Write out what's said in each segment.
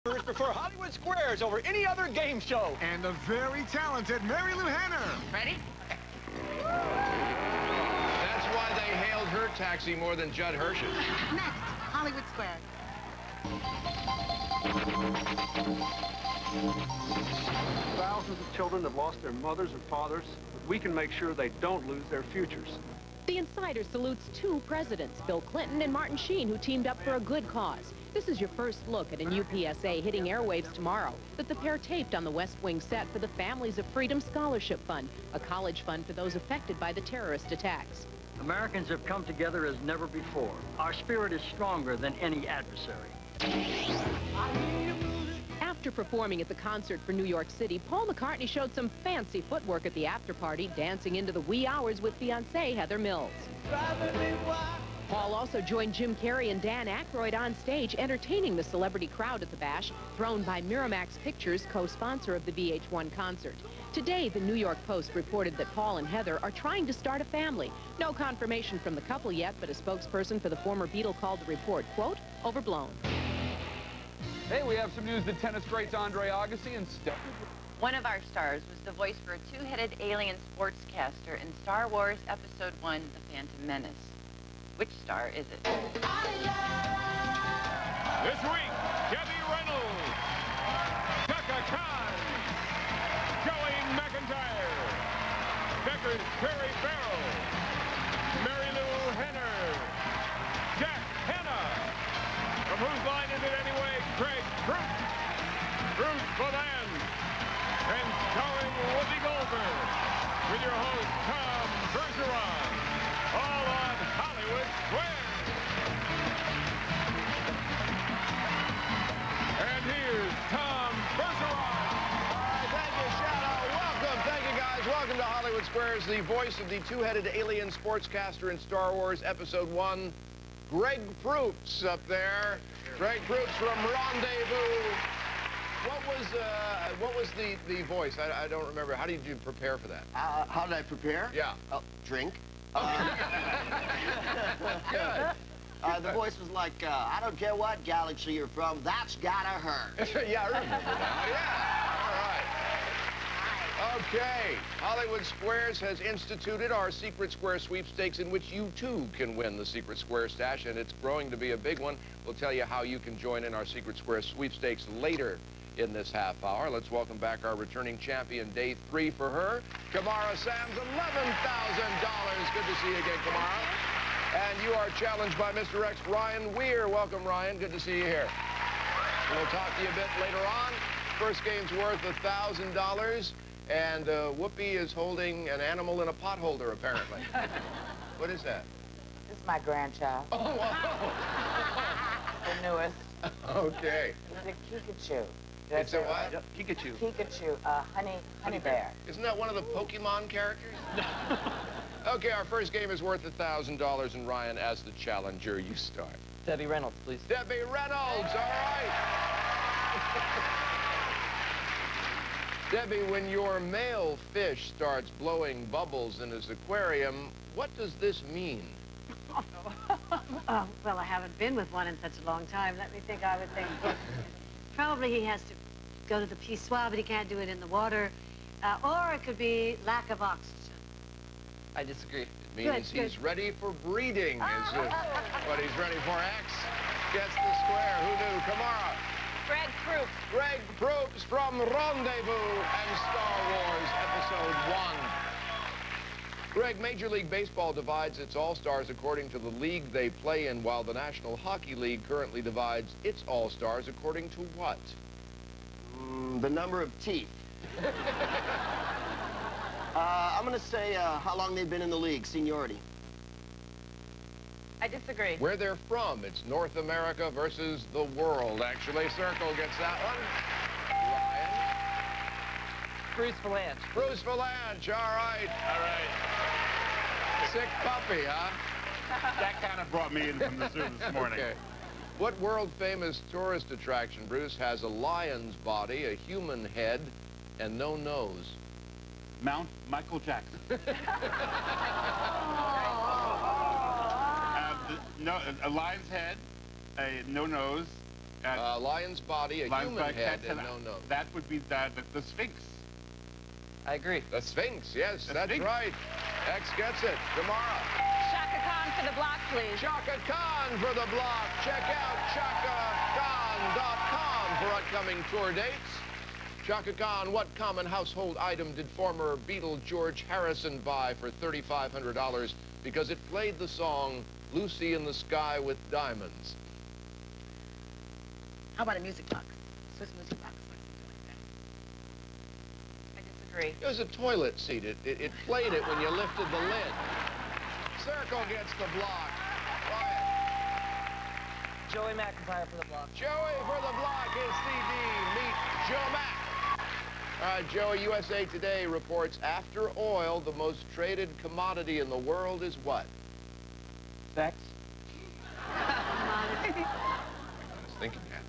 Prefer Hollywood Squares over any other game show. And the very talented Mary Lou Henner. Ready? That's why they hailed her taxi more than Judd Hirsch's. Next, Hollywood Squares. Thousands of children have lost their mothers and fathers, but we can make sure they don't lose their futures. The Insider salutes two presidents, Bill Clinton and Martin Sheen, who teamed up for a good cause. This is your first look at a new PSA hitting airwaves tomorrow that the pair taped on the West Wing set for the Families of Freedom Scholarship Fund, a college fund for those affected by the terrorist attacks. Americans have come together as never before. Our spirit is stronger than any adversary. After performing at the concert for New York City, Paul McCartney showed some fancy footwork at the after-party, dancing into the wee hours with fiancée Heather Mills. Paul also joined Jim Carrey and Dan Aykroyd on stage, entertaining the celebrity crowd at the bash, thrown by Miramax Pictures, co-sponsor of the VH1 concert. Today, the New York Post reported that Paul and Heather are trying to start a family. No confirmation from the couple yet, but a spokesperson for the former Beatle called the report, quote, overblown. Hey, we have some news. The tennis greats Andre Agassi and Steph. One of our stars was the voice for a two-headed alien sportscaster in Star Wars Episode 1, The Phantom Menace. Which star is it? This week, Debbie Reynolds, Chaka Khan, Joey McIntyre, Becker's Perry Farrell, Mary Lou Henner, Jack Hanna, from Whose Line Is It Anyway, Greg Proops, Bruce Valand, and starring Whoopi Goldberg, with your host, Tom Bergeron, all on Hollywood Squares. And here's Tom Bergeron. All right, thank you, Shadow. Welcome. Thank you, guys. Welcome to Hollywood Squares, the voice of the two-headed alien sportscaster in Star Wars Episode 1, Greg Proops up there. Greg Proops from Rendezvous. What was the voice? I don't remember. How did you prepare for that? How did I prepare? Yeah. Drink. Good. The voice was like, I don't care what galaxy you're from, that's gotta hurt. Yeah, I remember now. Yeah. All right. Okay. Hollywood Squares has instituted our Secret Square sweepstakes, in which you, too, can win the Secret Square stash, and it's growing to be a big one. We'll tell you how you can join in our Secret Square sweepstakes later in this half hour. Let's welcome back our returning champion, day 3 for her, Kamara Sands, $11,000. Good to see you again, Kamara. And you are challenged by Mr. X, Ryan Weir. Welcome, Ryan. Good to see you here. We'll talk to you a bit later on. First game's worth $1,000, and Whoopi is holding an animal in a pot holder, apparently. What is that? This is my grandchild. Oh, wow. The newest. Okay. It's a Pikachu. It's a what? Yep, Pikachu. Pikachu, honey bear. Isn't that one of the Pokemon characters? Okay, our first game is worth $1,000, and Ryan, as the challenger, you start. Debbie Reynolds, please. Debbie Reynolds, all right. Debbie, when your male fish starts blowing bubbles in his aquarium, what does this mean? Well, I haven't been with one in such a long time. Let me think. I would think probably he has to go to the pissoir, but he can't do it in the water. Or it could be lack of oxygen. I disagree. It means he's ready for breeding, is what he's ready for. X gets the square. Who knew? Kamara. Greg Proops. Greg Proops from Rendezvous and Star Wars Episode 1. Greg, Major League Baseball divides its All-Stars according to the league they play in, while the National Hockey League currently divides its All-Stars according to what? The number of teeth. I'm going to say how long they've been in the league, seniority. I disagree. Where they're from. It's North America versus the world, actually. Circle gets that one. Ryan. Bruce Valanche. Bruce Valanche, all right. All right. Sick puppy, huh? That kind of brought me in from the zoo this morning. Okay. What world-famous tourist attraction, Bruce, has a lion's body, a human head, and no nose? Mount Michael Jackson. A lion's head, no nose, Lion's body, a Lion's human back head, head, and no nose. That would be the Sphinx. I agree. The Sphinx, yes, The that's Sphinx. right. X gets it. Tomorrow. Shaka Khan for the block, please. Chaka Khan for the block. Check out chakakhan.com for upcoming tour dates. Chaka Khan, what common household item did former Beatle George Harrison buy for $3,500 because it played the song Lucy in the Sky with Diamonds? How about a music box? Swiss music box. I disagree. It was a toilet seat. It played it when you lifted the lid. Circle gets the block. Ryan. Joey McIntyre for the block. Joey for the block is CD. Meet Joe Mack. All right, Joey, USA Today reports after oil, the most traded commodity in the world is what? Sex. I was thinking that.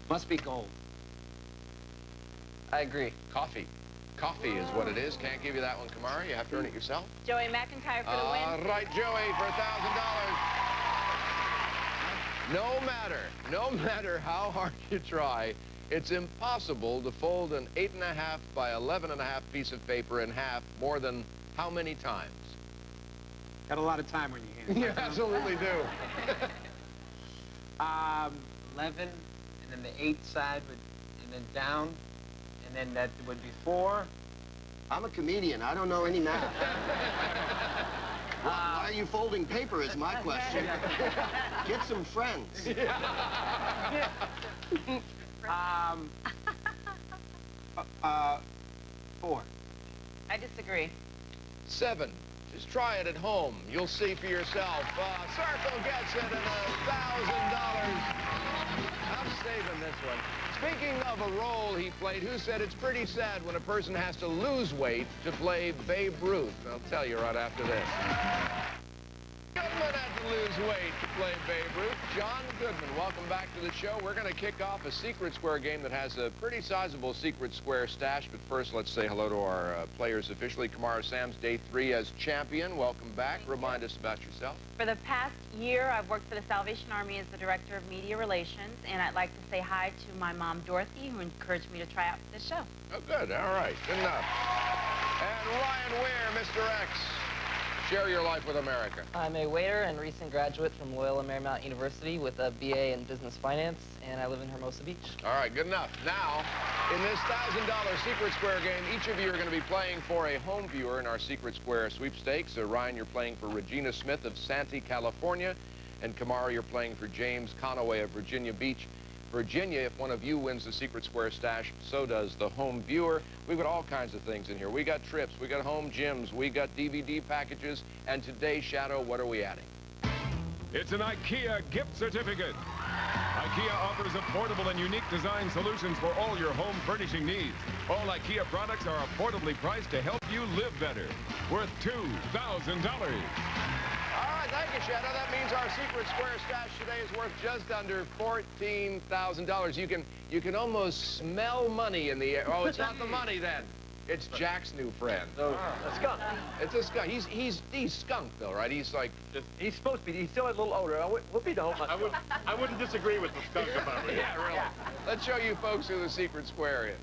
Must be gold. I agree. Coffee. Coffee is what it is. Can't give you that one, Kamara. You have to earn it yourself. Joey McIntyre for the win. Right, Joey, for $1,000. No matter how hard you try, it's impossible to fold an 8.5 by 11.5 piece of paper in half more than how many times? Got a lot of time on your hands. You absolutely do. 11, and then the 8 side would, and then down, and then that would be 4. I'm a comedian. I don't know any math. Why are you folding paper is my question. Get some friends. 4. I disagree. 7. Just try it at home. You'll see for yourself. Circle gets it at $1,000. I'm saving this one. Speaking of a role he played, who said it's pretty sad when a person has to lose weight to play Babe Ruth? I'll tell you right after this. Goodman had to lose weight to play Babe Ruth. John Goodman, welcome back to the show. We're going to kick off a Secret Square game that has a pretty sizable Secret Square stash. But first, let's say hello to our players officially. Kamara Sam's day 3 as champion. Welcome back. Remind us about yourself. For the past year, I've worked for the Salvation Army as the Director of Media Relations, and I'd like to say hi to my mom, Dorothy, who encouraged me to try out for this show. Oh, good. All right. Good enough. And Ryan Weir, Mr. X. Share your life with America. I'm a waiter and recent graduate from Loyola Marymount University with a BA in Business Finance, and I live in Hermosa Beach. All right, good enough. Now, in this $1,000 Secret Square game, each of you are going to be playing for a home viewer in our Secret Square sweepstakes. Ryan, you're playing for Regina Smith of Santee, California, and Kamara, you're playing for James Conaway of Virginia Beach. Virginia, if one of you wins the Secret Square stash, so does the home viewer. We've got all kinds of things in here. We got trips, we got home gyms, we got DVD packages, and today, Shadow, what are we adding? It's an IKEA gift certificate. IKEA offers affordable and unique design solutions for all your home furnishing needs. All IKEA products are affordably priced to help you live better. Worth $2,000. All right, thank you, Shadow. That means our Secret Square stash today is worth just under $14,000. You can almost smell money in the air. Oh, it's not the money then. It's Jack's new friend. A skunk. It's a skunk. He's skunk though, right? He's like He's supposed to be. He's still a little older. Whoopie don't. I wouldn't disagree with the skunk if I were you. Yeah, really. Let's show you folks who the Secret Square is.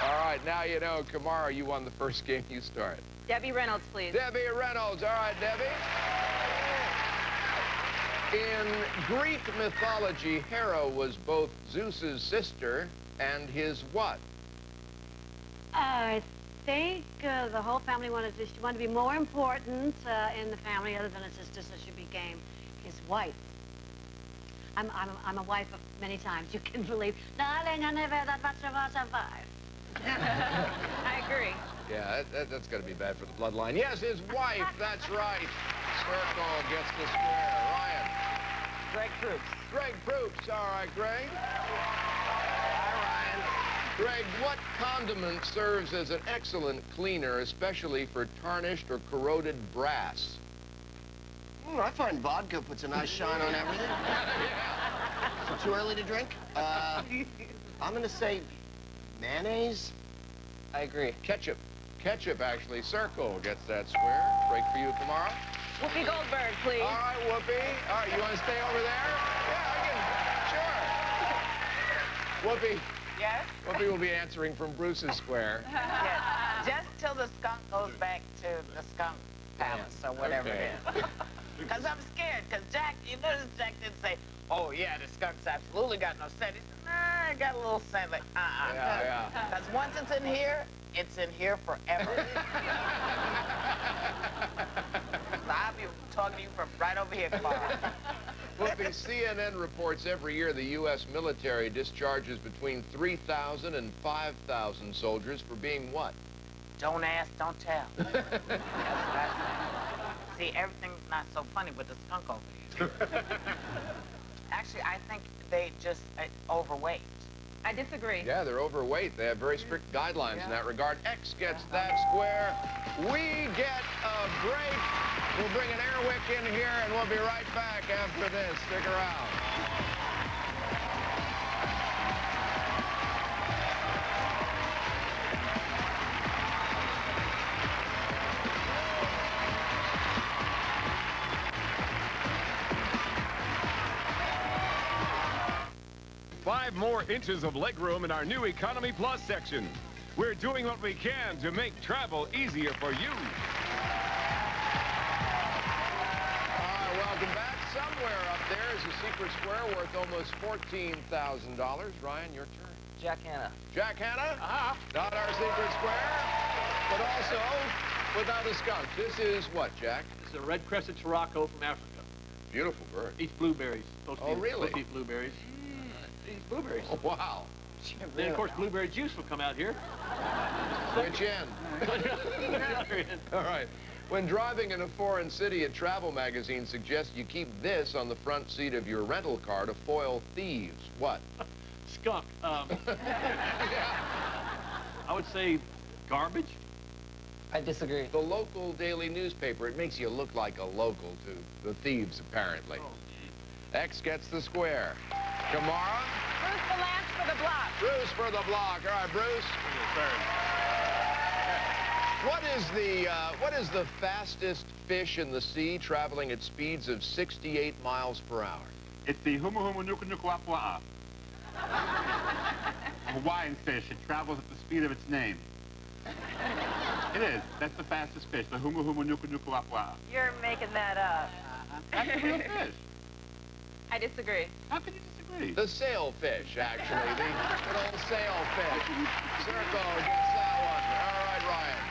All right, now you know. Kamara, you won the first game. You start. Debbie Reynolds, please. Debbie Reynolds. All right, Debbie. In Greek mythology, Hera was both Zeus's sister and his what? I think the whole family she wanted to be more important in the family other than a sister, so she became his wife. I'm a wife of many times. You can believe. Darling, I never that much of us survive. I agree. Yeah, that's going to be bad for the bloodline. Yes, his wife. That's right. Circle gets the square. Ryan. Greg Proops. Greg Proops. All right, Greg. Hi, Ryan. Greg, what condiment serves as an excellent cleaner, especially for tarnished or corroded brass? I find vodka puts a nice shine on everything. Yeah. Too early to drink? I'm going to say mayonnaise. I agree. Ketchup. Ketchup, actually. Circle gets that square. Break for you tomorrow. Whoopi Goldberg, please. All right, Whoopi. All right, you want to stay over there? Yeah, Whoopi. Yes? Whoopi will be answering from Bruce's Square. Yes. Just till the skunk goes back to the skunk palace or whatever it is. Because I'm scared, because Jack, you notice Jack didn't say, oh, yeah, the skunk's absolutely got no scent. He said, nah, I got a little scent. Like, Yeah. Because once it's in here forever. So I'll be talking to you from right over here, Clara. Whoopi, CNN reports every year the U.S. military discharges between 3,000 and 5,000 soldiers for being what? Don't ask, don't tell. That's what I say. See, everything's not so funny with the skunk over here. Actually, I think they just overweight. I disagree. Yeah, they're overweight. They have very strict guidelines in that regard. X gets that square. We get a break. We'll bring an airwick in here, and we'll be right back after this. Stick around. 5 more inches of legroom in our new Economy Plus section. We're doing what we can to make travel easier for you. All right, welcome back. Somewhere up there is a secret square worth almost $14,000. Ryan, your turn. Jack Hanna. Jack Hanna? Not our secret square, but also without a skunk. This is what, Jack? It's a red-crested Tarraco from Africa. Beautiful bird. Eats blueberries. Oh, really? Supposed to eat blueberries. Eats blueberries. Oh, wow. Then, of course, blueberry juice will come out here. Which end? All right. When driving in a foreign city, a travel magazine suggests you keep this on the front seat of your rental car to foil thieves. What? Skunk. Yeah. I would say garbage. I disagree. The local daily newspaper. It makes you look like a local to the thieves, apparently. X gets the square. Kamara? Bruce the Lance for the block. Bruce for the block. All right, Bruce. What is the fastest fish in the sea traveling at speeds of 68 miles per hour? It's the humu humu nuku nuku apua. A Hawaiian fish. It travels at the speed of its name. It is. That's the fastest fish, the humu humu nuku nuku apua. You're making that up. That's a real fish. I disagree. How can you disagree? The sailfish, actually. The good old sailfish. Circo gets that one. All right, Ryan.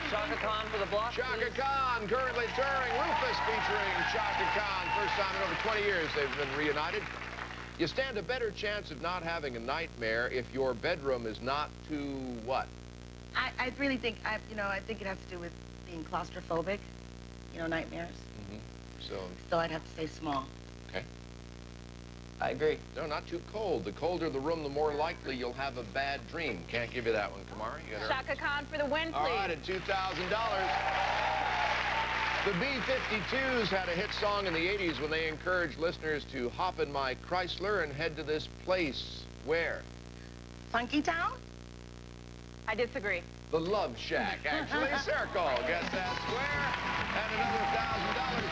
Shaka Khan for the block. Shaka please. Khan, currently touring. Rufus featuring Shaka Khan. First time in over 20 years they've been reunited. You stand a better chance of not having a nightmare if your bedroom is not too what? I really think, I think it has to do with being claustrophobic, nightmares. So I'd have to say small. Okay. I agree. No, not too cold. The colder the room, the more likely you'll have a bad dream. Can't give you that one, Kamara. You got Shaka Khan for the win, please. All right, at $2,000. The B-52s had a hit song in the 80s when they encouraged listeners to hop in my Chrysler and head to this place. Where? Funky Town? I disagree. The Love Shack, actually. Circle gets that square. And another $1,000.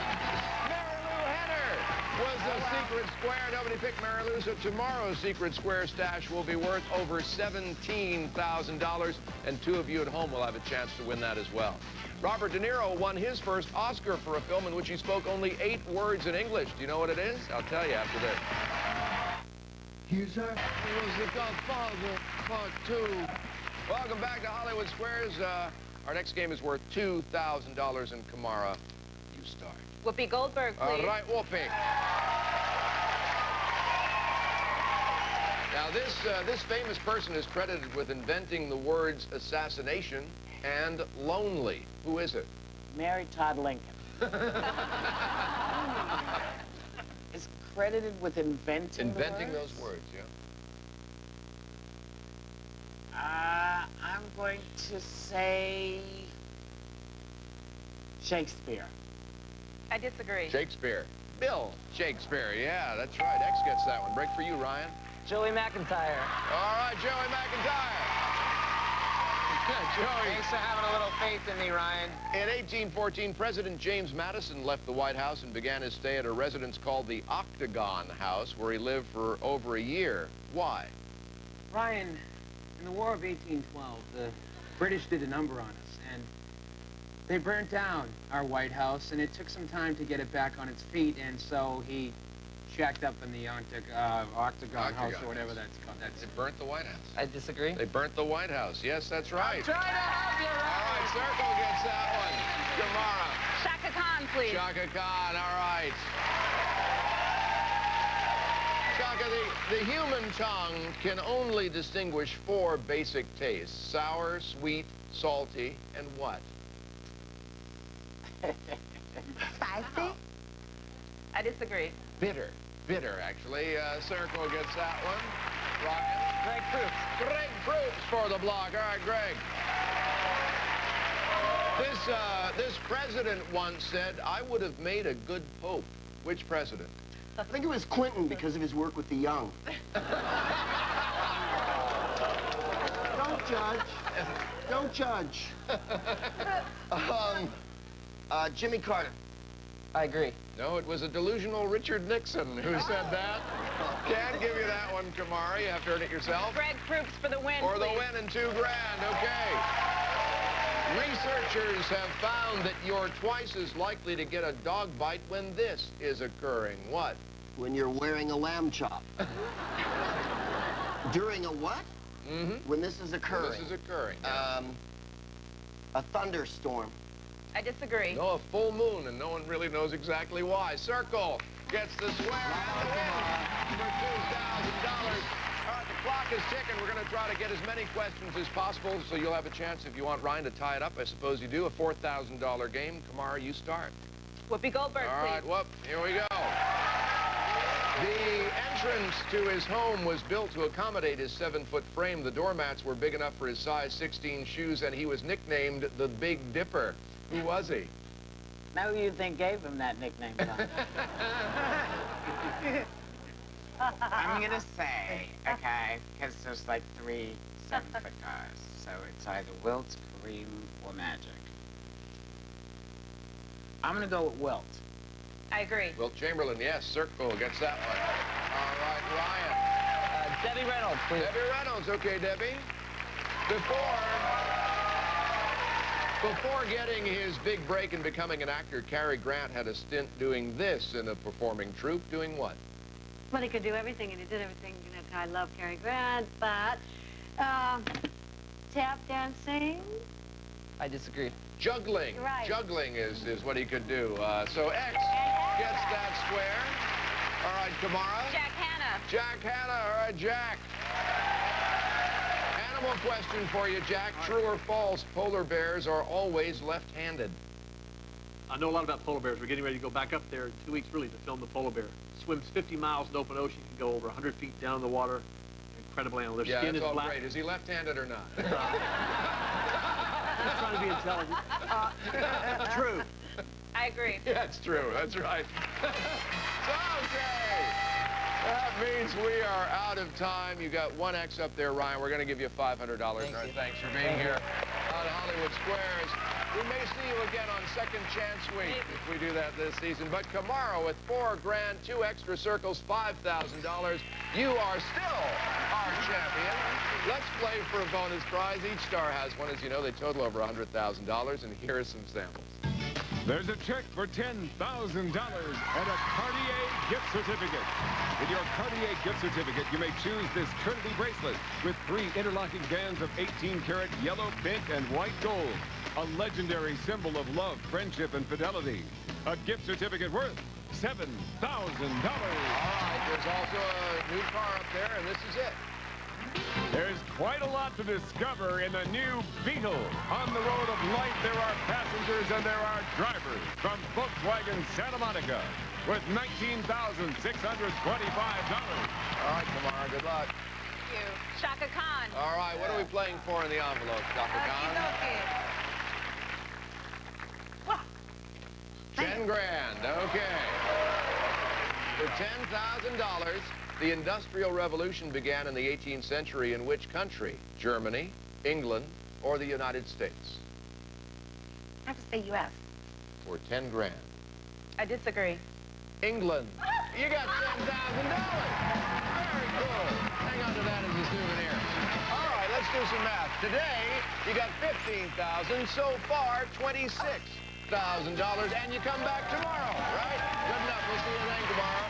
Mary Lou Henner was the secret square. Nobody picked Mary Lou, so tomorrow's secret square stash will be worth over $17,000. And 2 of you at home will have a chance to win that as well. Robert De Niro won his first Oscar for a film in which he spoke only 8 words in English. Do you know what it is? I'll tell you after this. Here's her. It was The Godfather Part 2. Welcome back to Hollywood Squares. Our next game is worth $2,000, and Kamara, you start. Whoopi Goldberg, please. All right, Whoopi. Now, this famous person is credited with inventing the words assassination and lonely. Who is it? Mary Todd Lincoln. Is credited with inventing those words, yeah. I'm going to say Shakespeare. I disagree. Shakespeare. Bill Shakespeare. Yeah, that's right. X gets that one. Break for you, Ryan. Joey McIntyre. All right, Joey McIntyre. Joey. Thanks for having a little faith in me, Ryan. In 1814, President James Madison left the White House and began his stay at a residence called the Octagon House, where he lived for over a year. Why? Ryan, in the War of 1812, the British did a number on us, and they burnt down our White House, and it took some time to get it back on its feet, and so he shacked up in the Octagon House, or whatever that's called. They burnt the White House. I disagree. They burnt the White House. Yes, that's right. I'm trying to help you, All right, Circle gets that one. Kamara. Shaka Khan, please. Shaka Khan, all right. Shaka, the human tongue can only distinguish 4 basic tastes: sour, sweet, salty, and what? Spicy? I disagree. Bitter. Bitter, actually. Circle gets that one. Ryan. Greg Proops. Greg Proops for the block. All right, Greg. This president once said, "I would have made a good pope." Which president? I think it was Clinton because of his work with the young. Don't judge. Don't judge. Jimmy Carter. I agree. No, it was a delusional Richard Nixon who said that. Can't give you that one, Kamara. You have to earn it yourself. Greg Proops for the win, For the please. win and $2 grand. Okay. Researchers have found that you're twice as likely to get a dog bite when this is occurring. What? When you're wearing a lamb chop. During a what? Mm-hmm. When this is occurring. When this is occurring. Yeah. A thunderstorm. I disagree. No, a full moon, and no one really knows exactly why. Circle gets the swear and the win for $2,000. All right, the clock is ticking. We're going to try to get as many questions as possible, so you'll have a chance, if you want Ryan to tie it up. I suppose you do. A $4,000 game. Kamara, you start. Whoopi Goldberg, All right, please. whoop. Here we go. The entrance to his home was built to accommodate his 7-foot frame. The doormats were big enough for his size 16 shoes, and he was nicknamed the Big Dipper. Who was he? Now who you think gave him that nickname? I'm gonna say, okay, because there's like 3 7-foot cars, so it's either Wilt, Kareem, or Magic. I'm gonna go with Wilt. I agree. Wilt Chamberlain, yes. Circle gets that one. All right, Ryan. Debbie Reynolds, please. Debbie Reynolds. Okay, Debbie. Before getting his big break and becoming an actor, Cary Grant had a stint doing this in a performing troupe. Doing what? Well, he could do everything, and he did everything. You know, I love Cary Grant, but tap dancing. I disagree. Juggling. Right. Juggling is what he could do. So X gets that square. All right, Kamara. Jack Hanna. Jack Hanna. All right, Jack. Animal question for you, Jack. True or false, polar bears are always left-handed? I know a lot about polar bears. We're getting ready to go back up there in 2 weeks, really, to film the polar bear. Swims 50 miles in open ocean, can go over 100 feet down in the water. Incredible animal. Their skin is all black. great. Is he left-handed or not? Just trying to be intelligent. True. I agree. Yeah, it's true. That's right. So, okay. That means we are out of time. You got 1X up there, Ryan. We're going to give you $500. Thanks for being here on Hollywood Squares. We may see you again on Second Chance Week if we do that this season. But tomorrow with $4 grand, 2 extra circles, $5,000, you are still our champion. Let's play for a bonus prize. Each star has one. As you know, they total over $100,000. And here are some samples. There's a check for $10,000 and a Cartier gift certificate. With your Cartier gift certificate, you may choose this Trinity bracelet with 3 interlocking bands of 18-karat yellow, pink, and white gold. A legendary symbol of love, friendship, and fidelity. A gift certificate worth $7,000. All right, there's also a new car up there, and this is it. There's quite a lot to discover in the new Beetle. On the road of life, there are passengers and there are drivers from Volkswagen Santa Monica with $19,625. All right, Kamara, good luck. Thank you. Shaka Khan. All right, what are we playing for in the envelope, Shaka Khan? 10 grand, okay. For $10,000, the Industrial Revolution began in the 18th century in which country? Germany, England, or the United States? I have to say U.S. For 10 grand. I disagree. England. You got $10,000. Very cool. Hang on to that as a souvenir. some math. Today, you got $15,000. So far, $26,000. And you come back tomorrow, right? Good enough. We'll see you then tomorrow.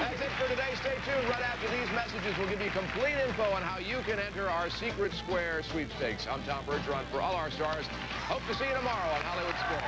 That's it for today. Stay tuned. Right after these messages, we'll give you complete info on how you can enter our Secret Square sweepstakes. I'm Tom Bergeron for All Our Stars. Hope to see you tomorrow on Hollywood Square.